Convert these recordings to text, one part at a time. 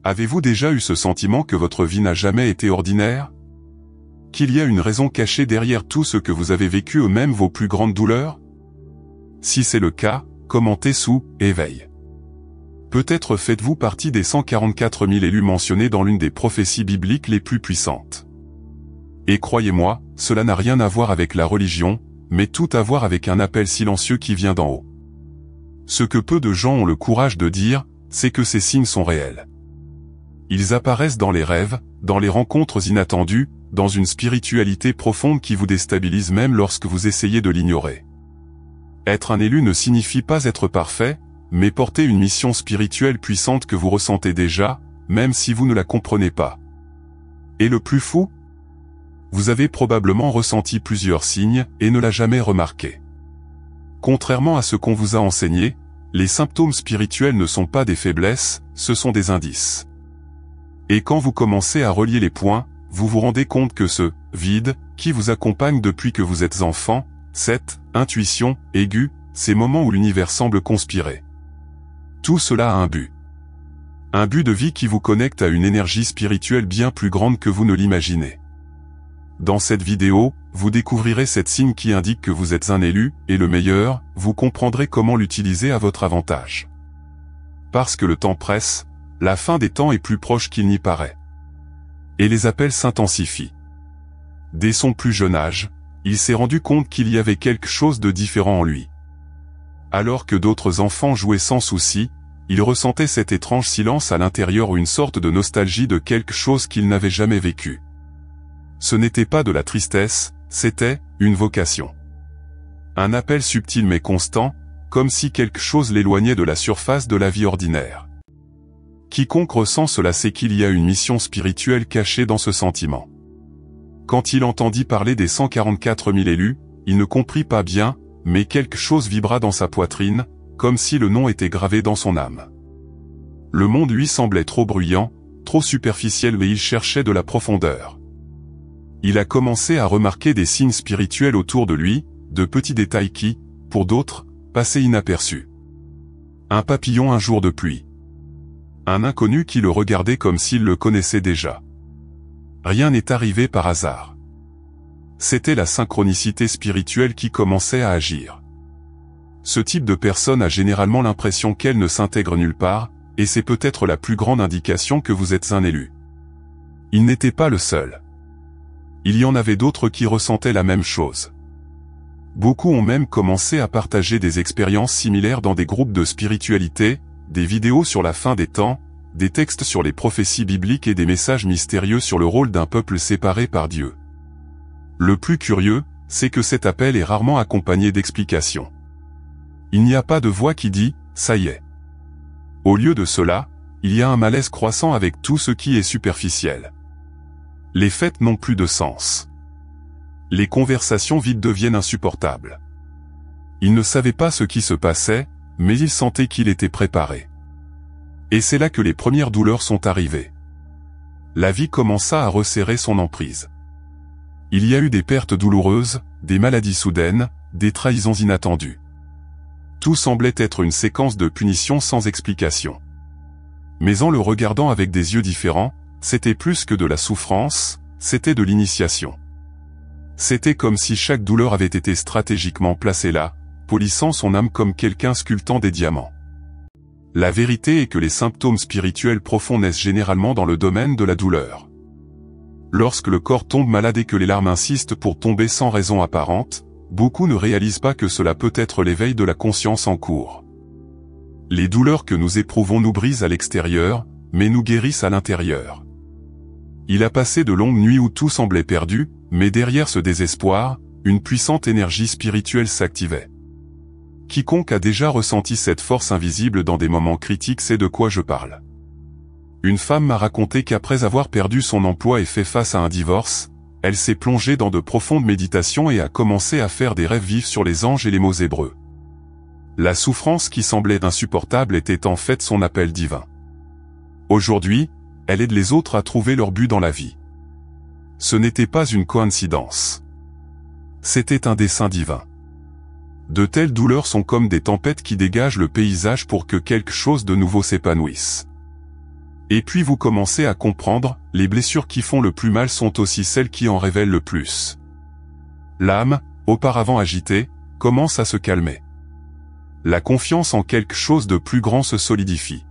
Avez-vous déjà eu ce sentiment que votre vie n'a jamais été ordinaire? Qu'il y a une raison cachée derrière tout ce que vous avez vécu, ou même vos plus grandes douleurs? Si c'est le cas, commentez sous « Éveil ». Peut-être faites-vous partie des 144 000 élus mentionnés dans l'une des prophéties bibliques les plus puissantes. Et croyez-moi, cela n'a rien à voir avec la religion, mais tout à voir avec un appel silencieux qui vient d'en haut. Ce que peu de gens ont le courage de dire, c'est que ces signes sont réels. Ils apparaissent dans les rêves, dans les rencontres inattendues, dans une spiritualité profonde qui vous déstabilise même lorsque vous essayez de l'ignorer. Être un élu ne signifie pas être parfait, mais porter une mission spirituelle puissante que vous ressentez déjà, même si vous ne la comprenez pas. Et le plus fou? Vous avez probablement ressenti plusieurs signes et ne l'a jamais remarqué. Contrairement à ce qu'on vous a enseigné, les symptômes spirituels ne sont pas des faiblesses, ce sont des indices. Et quand vous commencez à relier les points, vous vous rendez compte que ce « vide » qui vous accompagne depuis que vous êtes enfant, cette « intuition » aiguë, ces moments où l'univers semble conspirer. Tout cela a un but. Un but de vie qui vous connecte à une énergie spirituelle bien plus grande que vous ne l'imaginez. Dans cette vidéo, vous découvrirez cette signe qui indique que vous êtes un élu, et le meilleur, vous comprendrez comment l'utiliser à votre avantage. Parce que le temps presse, la fin des temps est plus proche qu'il n'y paraît. Et les appels s'intensifient. Dès son plus jeune âge, il s'est rendu compte qu'il y avait quelque chose de différent en lui. Alors que d'autres enfants jouaient sans souci, il ressentait cet étrange silence à l'intérieur ou une sorte de nostalgie de quelque chose qu'il n'avait jamais vécu. Ce n'était pas de la tristesse, c'était une vocation. Un appel subtil mais constant, comme si quelque chose l'éloignait de la surface de la vie ordinaire. Quiconque ressent cela sait qu'il y a une mission spirituelle cachée dans ce sentiment. Quand il entendit parler des 144 000 élus, il ne comprit pas bien, mais quelque chose vibra dans sa poitrine, comme si le nom était gravé dans son âme. Le monde lui semblait trop bruyant, trop superficiel, mais il cherchait de la profondeur. Il a commencé à remarquer des signes spirituels autour de lui, de petits détails qui, pour d'autres, passaient inaperçus. Un papillon un jour de pluie. Un inconnu qui le regardait comme s'il le connaissait déjà. Rien n'est arrivé par hasard. C'était la synchronicité spirituelle qui commençait à agir. Ce type de personne a généralement l'impression qu'elle ne s'intègre nulle part, et c'est peut-être la plus grande indication que vous êtes un élu. Il n'était pas le seul. Il y en avait d'autres qui ressentaient la même chose. Beaucoup ont même commencé à partager des expériences similaires dans des groupes de spiritualité, des vidéos sur la fin des temps, des textes sur les prophéties bibliques et des messages mystérieux sur le rôle d'un peuple séparé par Dieu. Le plus curieux, c'est que cet appel est rarement accompagné d'explications. Il n'y a pas de voix qui dit « ça y est ». Au lieu de cela, il y a un malaise croissant avec tout ce qui est superficiel. Les fêtes n'ont plus de sens. Les conversations vides deviennent insupportables. Il ne savait pas ce qui se passait, mais il sentait qu'il était préparé. Et c'est là que les premières douleurs sont arrivées. La vie commença à resserrer son emprise. Il y a eu des pertes douloureuses, des maladies soudaines, des trahisons inattendues. Tout semblait être une séquence de punitions sans explication. Mais en le regardant avec des yeux différents, c'était plus que de la souffrance, c'était de l'initiation. C'était comme si chaque douleur avait été stratégiquement placée là, polissant son âme comme quelqu'un sculptant des diamants. La vérité est que les symptômes spirituels profonds naissent généralement dans le domaine de la douleur. Lorsque le corps tombe malade et que les larmes insistent pour tomber sans raison apparente, beaucoup ne réalisent pas que cela peut être l'éveil de la conscience en cours. Les douleurs que nous éprouvons nous brisent à l'extérieur, mais nous guérissent à l'intérieur. Il a passé de longues nuits où tout semblait perdu, mais derrière ce désespoir, une puissante énergie spirituelle s'activait. Quiconque a déjà ressenti cette force invisible dans des moments critiques sait de quoi je parle. Une femme m'a raconté qu'après avoir perdu son emploi et fait face à un divorce, elle s'est plongée dans de profondes méditations et a commencé à faire des rêves vifs sur les anges et les mots hébreux. La souffrance qui semblait insupportable était en fait son appel divin. Aujourd'hui, elle aide les autres à trouver leur but dans la vie. Ce n'était pas une coïncidence. C'était un dessein divin. De telles douleurs sont comme des tempêtes qui dégagent le paysage pour que quelque chose de nouveau s'épanouisse. Et puis vous commencez à comprendre, les blessures qui font le plus mal sont aussi celles qui en révèlent le plus. L'âme, auparavant agitée, commence à se calmer. La confiance en quelque chose de plus grand se solidifie.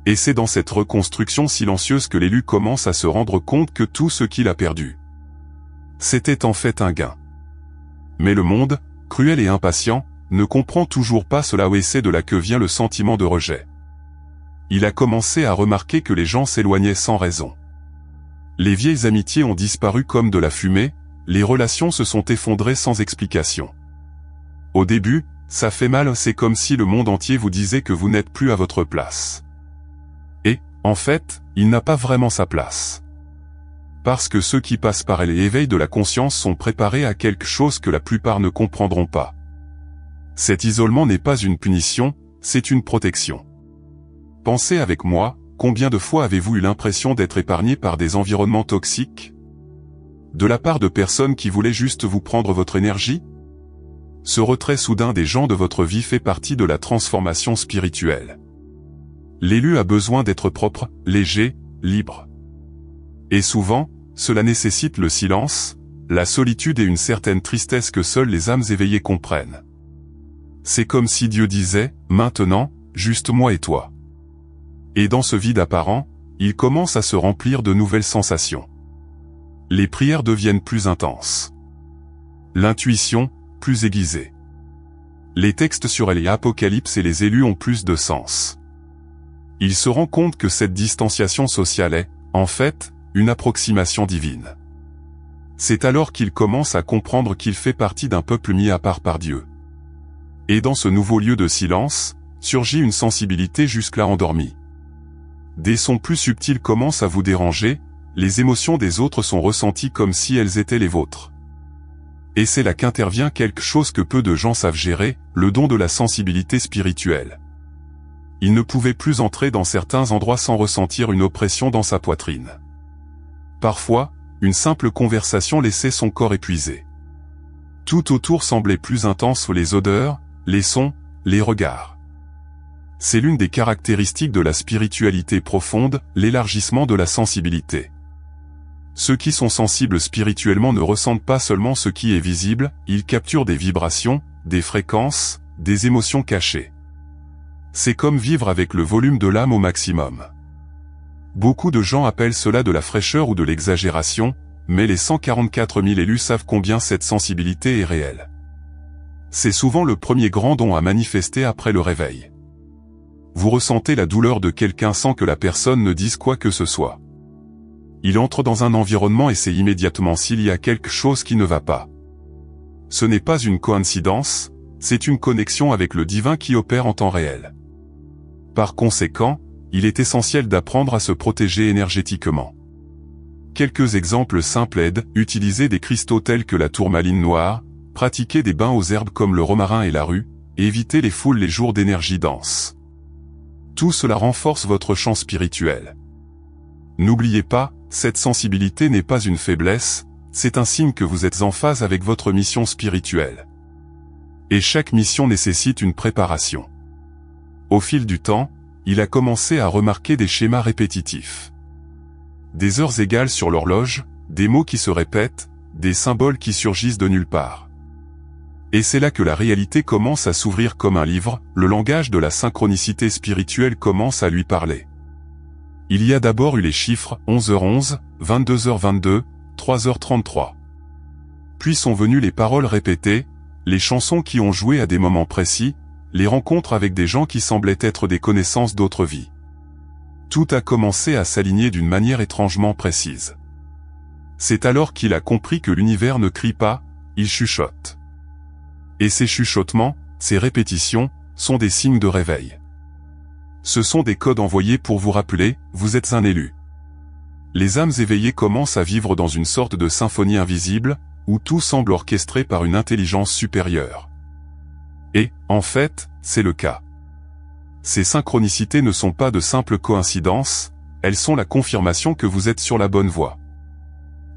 Et c'est dans cette reconstruction silencieuse que l'élu commence à se rendre compte que tout ce qu'il a perdu, c'était en fait un gain. Mais le monde, cruel et impatient, ne comprend toujours pas cela et c'est de là que vient le sentiment de rejet. Il a commencé à remarquer que les gens s'éloignaient sans raison. Les vieilles amitiés ont disparu comme de la fumée, les relations se sont effondrées sans explication. Au début, ça fait mal, c'est comme si le monde entier vous disait que vous n'êtes plus à votre place. Et, en fait, il n'a pas vraiment sa place. Parce que ceux qui passent par l'éveil de la conscience sont préparés à quelque chose que la plupart ne comprendront pas. Cet isolement n'est pas une punition, c'est une protection. Pensez avec moi, combien de fois avez-vous eu l'impression d'être épargné par des environnements toxiques? De la part de personnes qui voulaient juste vous prendre votre énergie? Ce retrait soudain des gens de votre vie fait partie de la transformation spirituelle. L'élu a besoin d'être propre, léger, libre. Et souvent, cela nécessite le silence, la solitude et une certaine tristesse que seules les âmes éveillées comprennent. C'est comme si Dieu disait, maintenant, juste moi et toi. Et dans ce vide apparent, il commence à se remplir de nouvelles sensations. Les prières deviennent plus intenses. L'intuition, plus aiguisée. Les textes sur les Apocalypse et les élus ont plus de sens. Il se rend compte que cette distanciation sociale est, en fait, une approximation divine. C'est alors qu'il commence à comprendre qu'il fait partie d'un peuple mis à part par Dieu. Et dans ce nouveau lieu de silence, surgit une sensibilité jusque-là endormie. Des sons plus subtils commencent à vous déranger, les émotions des autres sont ressenties comme si elles étaient les vôtres. Et c'est là qu'intervient quelque chose que peu de gens savent gérer, le don de la sensibilité spirituelle. Il ne pouvait plus entrer dans certains endroits sans ressentir une oppression dans sa poitrine. Parfois, une simple conversation laissait son corps épuisé. Tout autour semblait plus intense, les odeurs, les sons, les regards. C'est l'une des caractéristiques de la spiritualité profonde, l'élargissement de la sensibilité. Ceux qui sont sensibles spirituellement ne ressentent pas seulement ce qui est visible, ils capturent des vibrations, des fréquences, des émotions cachées. C'est comme vivre avec le volume de l'âme au maximum. Beaucoup de gens appellent cela de la fraîcheur ou de l'exagération, mais les 144 000 élus savent combien cette sensibilité est réelle. C'est souvent le premier grand don à manifester après le réveil. Vous ressentez la douleur de quelqu'un sans que la personne ne dise quoi que ce soit. Il entre dans un environnement et sait immédiatement s'il y a quelque chose qui ne va pas. Ce n'est pas une coïncidence, c'est une connexion avec le divin qui opère en temps réel. Par conséquent, il est essentiel d'apprendre à se protéger énergétiquement. Quelques exemples simples aident, utiliser des cristaux tels que la tourmaline noire, pratiquer des bains aux herbes comme le romarin et la rue, et éviter les foules les jours d'énergie dense. Tout cela renforce votre champ spirituel. N'oubliez pas, cette sensibilité n'est pas une faiblesse, c'est un signe que vous êtes en phase avec votre mission spirituelle. Et chaque mission nécessite une préparation. Au fil du temps, il a commencé à remarquer des schémas répétitifs. Des heures égales sur l'horloge, des mots qui se répètent, des symboles qui surgissent de nulle part. Et c'est là que la réalité commence à s'ouvrir comme un livre, le langage de la synchronicité spirituelle commence à lui parler. Il y a d'abord eu les chiffres 11h11, 22h22, 3h33. Puis sont venues les paroles répétées, les chansons qui ont joué à des moments précis, les rencontres avec des gens qui semblaient être des connaissances d'autres vies. Tout a commencé à s'aligner d'une manière étrangement précise. C'est alors qu'il a compris que l'univers ne crie pas, il chuchote. Et ces chuchotements, ces répétitions, sont des signes de réveil. Ce sont des codes envoyés pour vous rappeler, vous êtes un élu. Les âmes éveillées commencent à vivre dans une sorte de symphonie invisible, où tout semble orchestré par une intelligence supérieure. Et, en fait, c'est le cas. Ces synchronicités ne sont pas de simples coïncidences, elles sont la confirmation que vous êtes sur la bonne voie.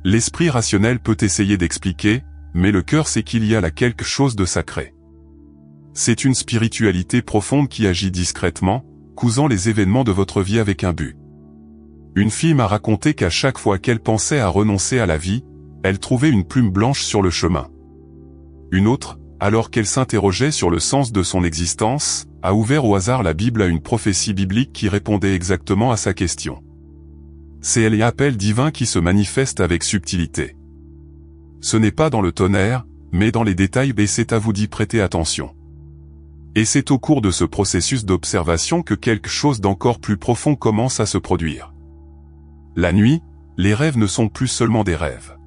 L'esprit rationnel peut essayer d'expliquer, mais le cœur sait qu'il y a là quelque chose de sacré. C'est une spiritualité profonde qui agit discrètement, cousant les événements de votre vie avec un but. Une fille m'a raconté qu'à chaque fois qu'elle pensait à renoncer à la vie, elle trouvait une plume blanche sur le chemin. Une autre, alors qu'elle s'interrogeait sur le sens de son existence, a ouvert au hasard la Bible à une prophétie biblique qui répondait exactement à sa question. C'est l'appel divin qui se manifeste avec subtilité. Ce n'est pas dans le tonnerre, mais dans les détails, et c'est à vous d'y prêter attention. Et c'est au cours de ce processus d'observation que quelque chose d'encore plus profond commence à se produire. La nuit, les rêves ne sont plus seulement des rêves.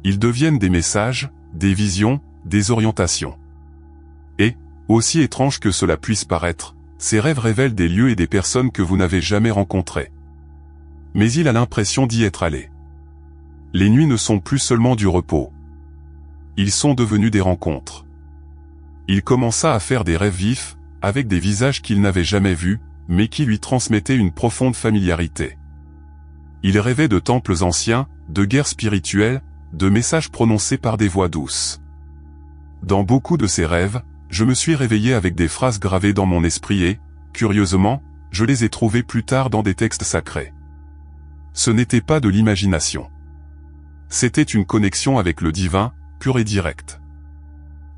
Ils deviennent des messages, des visions, des orientations. Et, aussi étrange que cela puisse paraître, ces rêves révèlent des lieux et des personnes que vous n'avez jamais rencontrés. Mais il a l'impression d'y être allé. Les nuits ne sont plus seulement du repos. Ils sont devenus des rencontres. Il commença à faire des rêves vifs, avec des visages qu'il n'avait jamais vus, mais qui lui transmettaient une profonde familiarité. Il rêvait de temples anciens, de guerres spirituelles, de messages prononcés par des voix douces. Dans beaucoup de ces rêves, je me suis réveillé avec des phrases gravées dans mon esprit et, curieusement, je les ai trouvées plus tard dans des textes sacrés. Ce n'était pas de l'imagination. C'était une connexion avec le divin, pure et directe.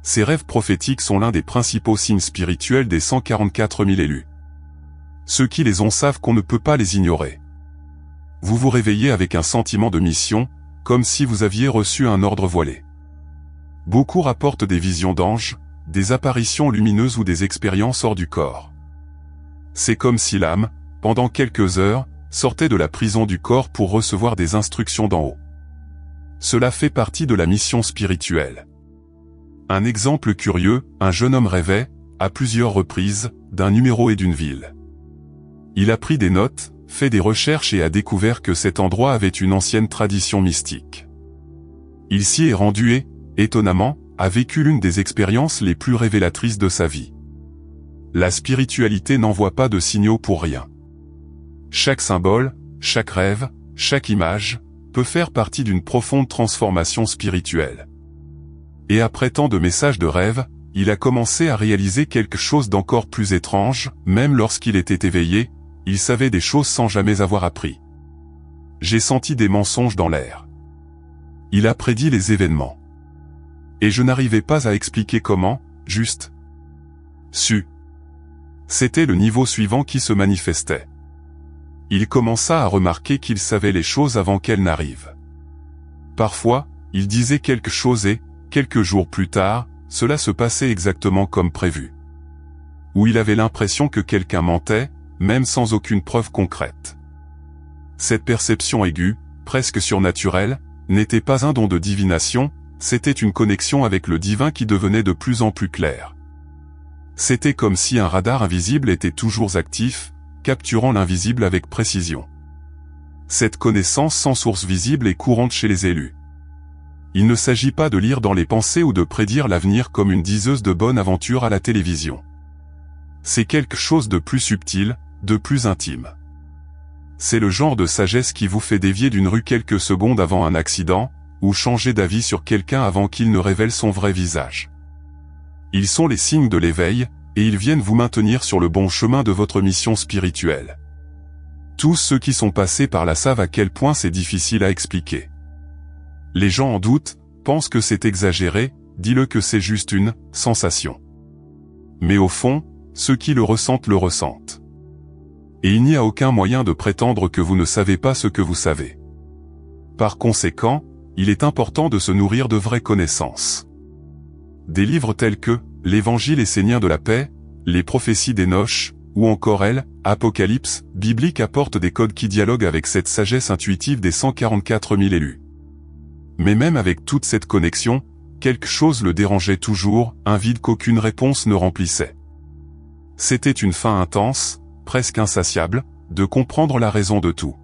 Ces rêves prophétiques sont l'un des principaux signes spirituels des 144 000 élus. Ceux qui les ont savent qu'on ne peut pas les ignorer. Vous vous réveillez avec un sentiment de mission, comme si vous aviez reçu un ordre voilé. Beaucoup rapportent des visions d'anges, des apparitions lumineuses ou des expériences hors du corps. C'est comme si l'âme, pendant quelques heures, sortait de la prison du corps pour recevoir des instructions d'en haut. Cela fait partie de la mission spirituelle. Un exemple curieux, un jeune homme rêvait, à plusieurs reprises, d'un numéro et d'une ville. Il a pris des notes, fait des recherches et a découvert que cet endroit avait une ancienne tradition mystique. Il s'y est rendu et, étonnamment, a vécu l'une des expériences les plus révélatrices de sa vie. La spiritualité n'envoie pas de signaux pour rien. Chaque symbole, chaque rêve, chaque image, peut faire partie d'une profonde transformation spirituelle. Et après tant de messages de rêve, il a commencé à réaliser quelque chose d'encore plus étrange, même lorsqu'il était éveillé, il savait des choses sans jamais avoir appris. J'ai senti des mensonges dans l'air. Il a prédit les événements. Et je n'arrivais pas à expliquer comment, juste. C'était le niveau suivant qui se manifestait. Il commença à remarquer qu'il savait les choses avant qu'elles n'arrivent. Parfois, il disait quelque chose et, quelques jours plus tard, cela se passait exactement comme prévu. Ou il avait l'impression que quelqu'un mentait, même sans aucune preuve concrète. Cette perception aiguë, presque surnaturelle, n'était pas un don de divination, c'était une connexion avec le divin qui devenait de plus en plus claire. C'était comme si un radar invisible était toujours actif, capturant l'invisible avec précision. Cette connaissance sans source visible est courante chez les élus. Il ne s'agit pas de lire dans les pensées ou de prédire l'avenir comme une diseuse de bonne aventure à la télévision. C'est quelque chose de plus subtil, de plus intime. C'est le genre de sagesse qui vous fait dévier d'une rue quelques secondes avant un accident, ou changer d'avis sur quelqu'un avant qu'il ne révèle son vrai visage. Ils sont les signes de l'éveil, et ils viennent vous maintenir sur le bon chemin de votre mission spirituelle. Tous ceux qui sont passés par là savent à quel point c'est difficile à expliquer. Les gens en doutent, pensent que c'est exagéré, dis-le que c'est juste une sensation. Mais au fond, ceux qui le ressentent. Et il n'y a aucun moyen de prétendre que vous ne savez pas ce que vous savez. Par conséquent, il est important de se nourrir de vraies connaissances. Des livres tels que l'Évangile et Seigneur de la paix, les prophéties d'Enoch, ou encore Apocalypse, biblique apportent des codes qui dialoguent avec cette sagesse intuitive des 144 000 élus. Mais même avec toute cette connexion, quelque chose le dérangeait toujours, un vide qu'aucune réponse ne remplissait. C'était une faim intense, presque insatiable, de comprendre la raison de tout.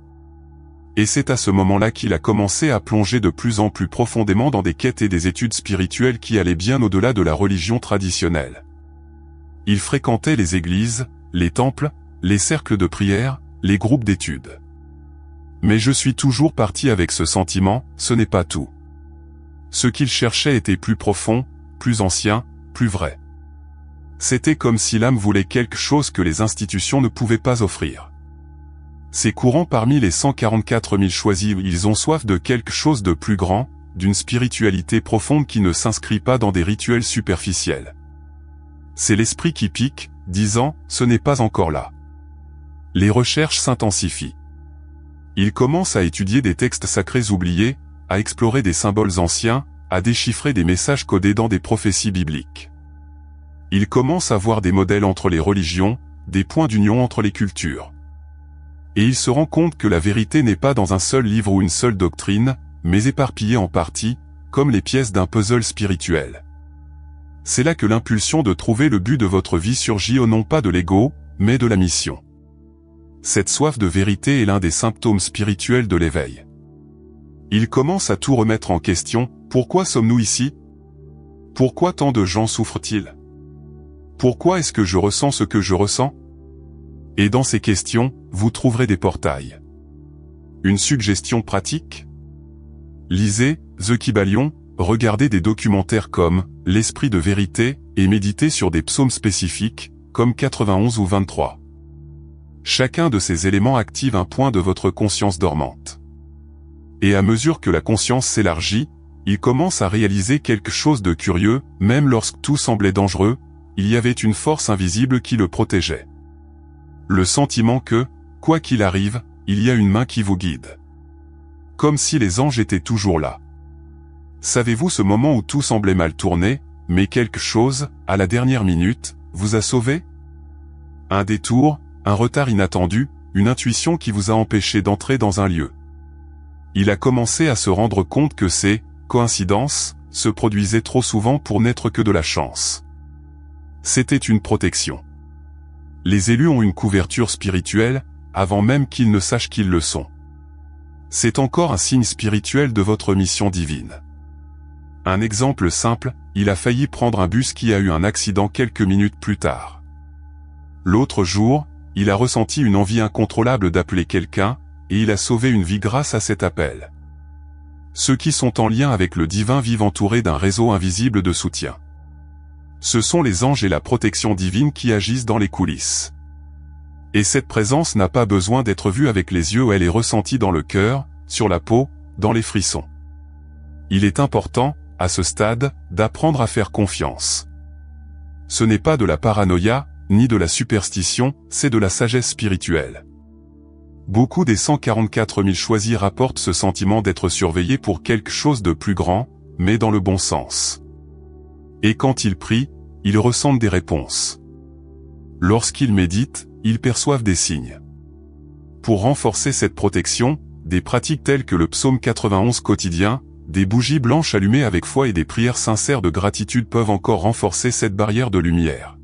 Et c'est à ce moment-là qu'il a commencé à plonger de plus en plus profondément dans des quêtes et des études spirituelles qui allaient bien au-delà de la religion traditionnelle. Il fréquentait les églises, les temples, les cercles de prière, les groupes d'études. Mais je suis toujours parti avec ce sentiment, ce n'est pas tout. Ce qu'il cherchait était plus profond, plus ancien, plus vrai. C'était comme si l'âme voulait quelque chose que les institutions ne pouvaient pas offrir. C'est courant parmi les 144 000 choisis, ils ont soif de quelque chose de plus grand, d'une spiritualité profonde qui ne s'inscrit pas dans des rituels superficiels. C'est l'esprit qui pique, disant « ce n'est pas encore là ». Les recherches s'intensifient. Ils commencent à étudier des textes sacrés oubliés, à explorer des symboles anciens, à déchiffrer des messages codés dans des prophéties bibliques. Ils commencent à voir des modèles entre les religions, des points d'union entre les cultures. Et il se rend compte que la vérité n'est pas dans un seul livre ou une seule doctrine, mais éparpillée en parties, comme les pièces d'un puzzle spirituel. C'est là que l'impulsion de trouver le but de votre vie surgit au non pas de l'ego, mais de la mission. Cette soif de vérité est l'un des symptômes spirituels de l'éveil. Il commence à tout remettre en question. Pourquoi sommes-nous ici? Pourquoi tant de gens souffrent-ils? Pourquoi est-ce que je ressens ce que je ressens? Et dans ces questions, vous trouverez des portails. Une suggestion pratique? Lisez The Kybalion, regardez des documentaires comme L'Esprit de vérité et méditez sur des psaumes spécifiques, comme 91 ou 23. Chacun de ces éléments active un point de votre conscience dormante. Et à mesure que la conscience s'élargit, il commence à réaliser quelque chose de curieux, même lorsque tout semblait dangereux, il y avait une force invisible qui le protégeait. Le sentiment que, quoi qu'il arrive, il y a une main qui vous guide. Comme si les anges étaient toujours là. Savez-vous ce moment où tout semblait mal tourner, mais quelque chose, à la dernière minute, vous a sauvé? Un détour, un retard inattendu, une intuition qui vous a empêché d'entrer dans un lieu. Il a commencé à se rendre compte que ces coïncidences se produisaient trop souvent pour n'être que de la chance. C'était une protection. Les élus ont une couverture spirituelle, avant même qu'ils ne sachent qu'ils le sont. C'est encore un signe spirituel de votre mission divine. Un exemple simple, il a failli prendre un bus qui a eu un accident quelques minutes plus tard. L'autre jour, il a ressenti une envie incontrôlable d'appeler quelqu'un, et il a sauvé une vie grâce à cet appel. Ceux qui sont en lien avec le divin vivent entourés d'un réseau invisible de soutien. Ce sont les anges et la protection divine qui agissent dans les coulisses. Et cette présence n'a pas besoin d'être vue avec les yeux, elle est ressentie dans le cœur, sur la peau, dans les frissons. Il est important, à ce stade, d'apprendre à faire confiance. Ce n'est pas de la paranoïa, ni de la superstition, c'est de la sagesse spirituelle. Beaucoup des 144 000 choisis rapportent ce sentiment d'être surveillés pour quelque chose de plus grand, mais dans le bon sens. Et quand ils prient, ils ressentent des réponses. Lorsqu'ils méditent, ils perçoivent des signes. Pour renforcer cette protection, des pratiques telles que le psaume 91 quotidien, des bougies blanches allumées avec foi et des prières sincères de gratitude peuvent encore renforcer cette barrière de lumière.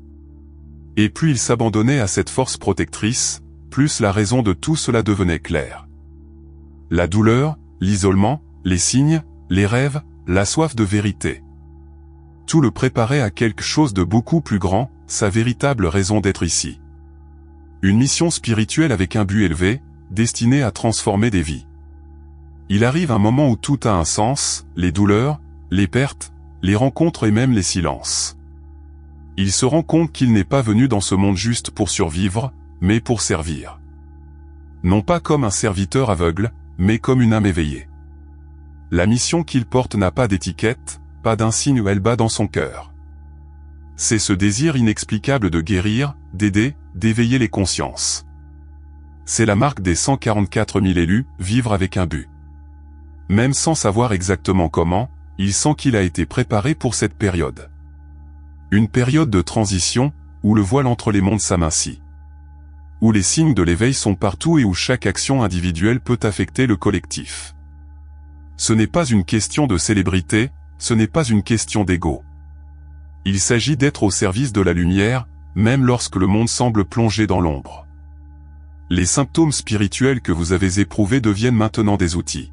Et plus ils s'abandonnaient à cette force protectrice, plus la raison de tout cela devenait claire. La douleur, l'isolement, les signes, les rêves, la soif de vérité. Tout le préparait à quelque chose de beaucoup plus grand, sa véritable raison d'être ici. Une mission spirituelle avec un but élevé, destinée à transformer des vies. Il arrive un moment où tout a un sens, les douleurs, les pertes, les rencontres et même les silences. Il se rend compte qu'il n'est pas venu dans ce monde juste pour survivre, mais pour servir. Non pas comme un serviteur aveugle, mais comme une âme éveillée. La mission qu'il porte n'a pas d'étiquette, pas d'insigne où elle bat dans son cœur. C'est ce désir inexplicable de guérir, d'aider, d'éveiller les consciences. C'est la marque des 144 000 élus, vivre avec un but. Même sans savoir exactement comment, il sent qu'il a été préparé pour cette période. Une période de transition, où le voile entre les mondes s'amincit. Où les signes de l'éveil sont partout et où chaque action individuelle peut affecter le collectif. Ce n'est pas une question de célébrité, ce n'est pas une question d'ego. Il s'agit d'être au service de la lumière, même lorsque le monde semble plongé dans l'ombre. Les symptômes spirituels que vous avez éprouvés deviennent maintenant des outils.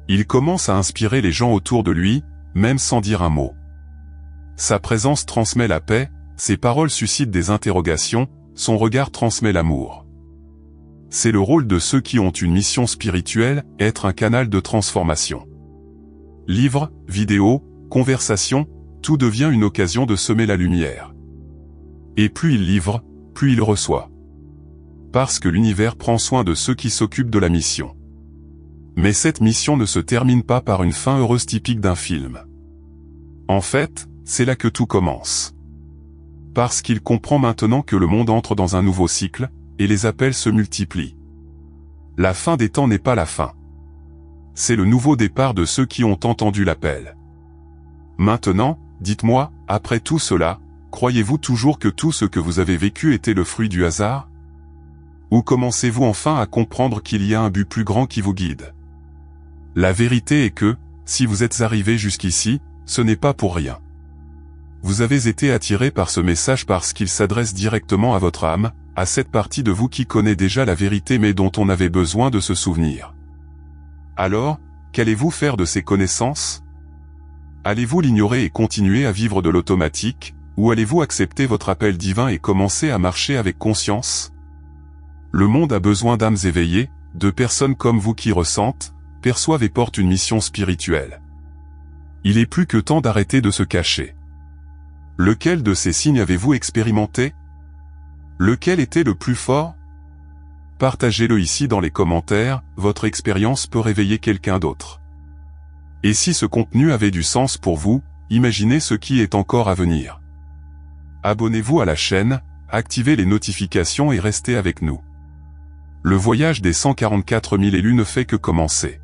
Il commence à inspirer les gens autour de lui, même sans dire un mot. Sa présence transmet la paix, ses paroles suscitent des interrogations, son regard transmet l'amour. C'est le rôle de ceux qui ont une mission spirituelle, être un canal de transformation. Livres, vidéos, conversations, tout devient une occasion de semer la lumière. Et plus il livre, plus il reçoit. parce que l'univers prend soin de ceux qui s'occupent de la mission. Mais cette mission ne se termine pas par une fin heureuse typique d'un film. En fait, c'est là que tout commence. Parce qu'il comprend maintenant que le monde entre dans un nouveau cycle, et les appels se multiplient. La fin des temps n'est pas la fin. C'est le nouveau départ de ceux qui ont entendu l'appel. Maintenant, dites-moi, après tout cela, croyez-vous toujours que tout ce que vous avez vécu était le fruit du hasard? Ou commencez-vous enfin à comprendre qu'il y a un but plus grand qui vous guide? La vérité est que, si vous êtes arrivé jusqu'ici, ce n'est pas pour rien. Vous avez été attiré par ce message parce qu'il s'adresse directement à votre âme, à cette partie de vous qui connaît déjà la vérité mais dont on avait besoin de se souvenir. Alors, qu'allez-vous faire de ces connaissances? Allez-vous l'ignorer et continuer à vivre de l'automatique, ou allez-vous accepter votre appel divin et commencer à marcher avec conscience? Le monde a besoin d'âmes éveillées, de personnes comme vous qui ressentent, perçoivent et portent une mission spirituelle. Il est plus que temps d'arrêter de se cacher. Lequel de ces signes avez-vous expérimenté? Lequel était le plus fort? Partagez-le ici dans les commentaires, votre expérience peut réveiller quelqu'un d'autre. Et si ce contenu avait du sens pour vous, imaginez ce qui est encore à venir. Abonnez-vous à la chaîne, activez les notifications et restez avec nous. Le voyage des 144 000 élus ne fait que commencer.